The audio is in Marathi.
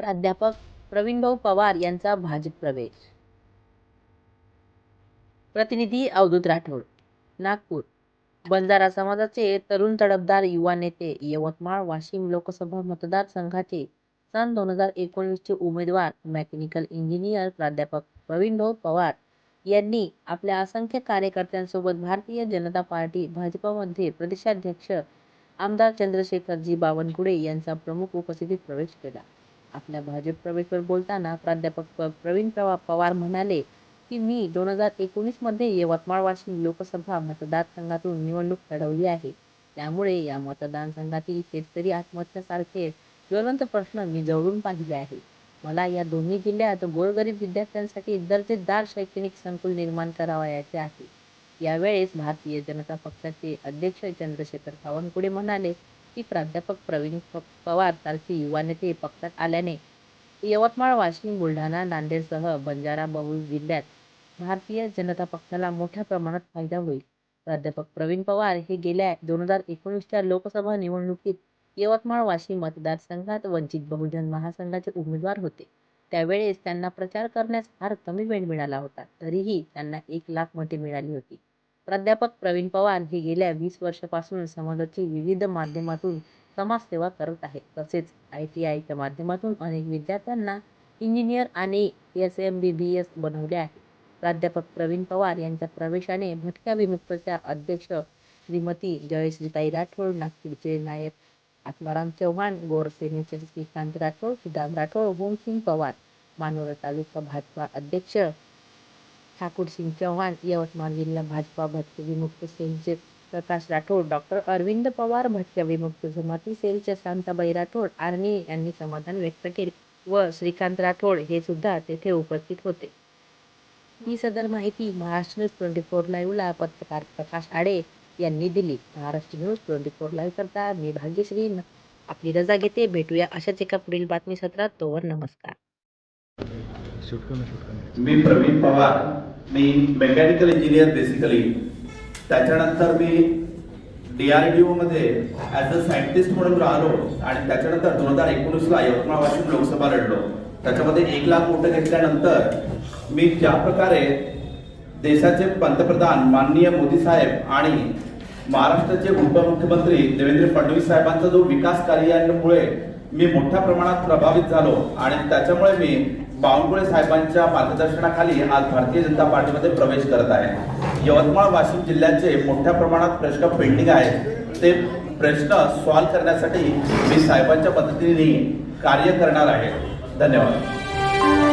प्राध्यापक प्रवीणभाऊ पवार यांचा भाजप प्रवेश. प्रतिनिधी अवधूत राठोड, नागपूर. बंजारा समाजाचे तरुण तडफदार युवा नेते, यवतमाळ वाशिम लोकसभा मतदारसंघाचे सन 2019 चे उमेदवार मेकॅनिकल इंजिनियर प्राध्यापक प्रवीणभाऊ पवार यांनी आपल्या असंख्य कार्यकर्त्यांसोबत भारतीय जनता पार्टी भाजपमध्ये प्रदेशाध्यक्ष आमदार चंद्रशेखरजी बावनकुळे यांचा प्रमुख उपस्थितीत प्रवेश केला. आपल्या भाजप प्रवेशवर बोलताना प्राध्यापक प्रवीण पवार म्हणाले की मी 2019 मध्ये यवतमाळ वाशिम लोकसभा मतदारसंघातून निवडणूक लढवली आहे. त्यामुळे या मतदारसंघातील शेतकरी आत्महत्येसारखे ज्वलंत प्रश्न मी जवळून पाहिले आहे. मला या दोन्ही जिल्ह्यात गोरगरीब विद्यार्थ्यांसाठी दर्जेदार शैक्षणिक संकुल निर्माण करावयाचे आहे. यावेळेस भारतीय जनता पक्षाचे अध्यक्ष चंद्रशेखर बावनकुळे म्हणाले की प्राध्यापक प्रवीण पवार सारखे युवा नेते पक्षात आल्याने यवतमाळ वाशिम बुलढाणा नांदेडसह बंजारा बहुल जिल्ह्यात भारतीय जनता पक्षाला मोठ्या प्रमाणात फायदा होईल. प्राध्यापक प्रवीण पवार हे गेल्या 2019च्या लोकसभा निवडणुकीत यवतमाळ वाशिम मतदारसंघात वंचित बहुजन महासंघाचे उमेदवार होते. त्यावेळेस त्यांना प्रचार करण्यास फार कमी वेळ मिळाला होता. तरीही त्यांना 1 लाख मते मिळाली होती. प्राध्यापक प्रवीण पवार हे गेल्या 20 वर्षांपासून समाजाची विविध माध्यमातून समाजसेवा करत आहेत. तसेच ITIच्या माध्यमातून अनेक विद्यार्थ्यांना इंजिनियर आणि SMBBS बनवले आहे. प्राध्यापक प्रवीण पवार यांच्या प्रवेशाने भटक्या विमुक्तच्या अध्यक्ष श्रीमती जयश्रीताई राठोड, नागपूरचे नायब आत्माराम चव्हाण, गोर सेनेचे श्रीकांत राठोड, सुदाम राठोड, भूमसिंग पवार, मानोरा तालुका भाजपा अध्यक्ष ठाकूरसिंग चव्हाण, यवतमाळ जिल्हा भाजपा भटके विमुक्त सेलचे प्रकाश राठोड, डॉ. अरविंद पवार, भटक्या विमुक्त जमाती सेलच्या शांताबाई राठोड आणि यांनी समाधान व्यक्त केले व श्रीकांत राठोड हे सुद्धा तेथे उपस्थित होते. ही सदर माहिती महाराष्ट्र न्यूज 24 लाईव्हला पत्रकार प्रकाश आडे यांनी दिली. महाराष्ट्र न्यूज 24 लाईव्ह करता मी भाग्यश्री आपली रजा घेते. भेटूया अशाच एका पुढील बातमी सत्रात. तोवर नमस्कार. मी प्रवीण पवार, मी मेकॅनिकल इंजिनियर बेसिकली. त्याच्यानंतर मी DRDO मध्ये ॲज अ सायंटिस्ट म्हणून राहिलो आणि त्याच्यानंतर 2019ला यवतमाळ वाशिम लोकसभा लढलो. त्याच्यामध्ये 1 लाख वोट घेतल्यानंतर मी ज्या प्रकारे देशाचे पंतप्रधान माननीय मोदी साहेब आणि महाराष्ट्राचे उपमुख्यमंत्री देवेंद्र फडणवीस साहेबांचा जो विकास कार्यामुळे मी मोठ्या प्रमाणात प्रभावित झालो आणि त्याच्यामुळे मी बावनकुळे साहेबांच्या मार्गदर्शनाखाली आज भारतीय जनता पार्टीमध्ये प्रवेश करत आहे. यवतमाळ वाशिम जिल्ह्याचे मोठ्या प्रमाणात प्रश्न पेंडिंग आहेत. ते प्रश्न सॉल्व्ह करण्यासाठी मी साहेबांच्या पद्धतीने कार्य करणार आहे. धन्यवाद.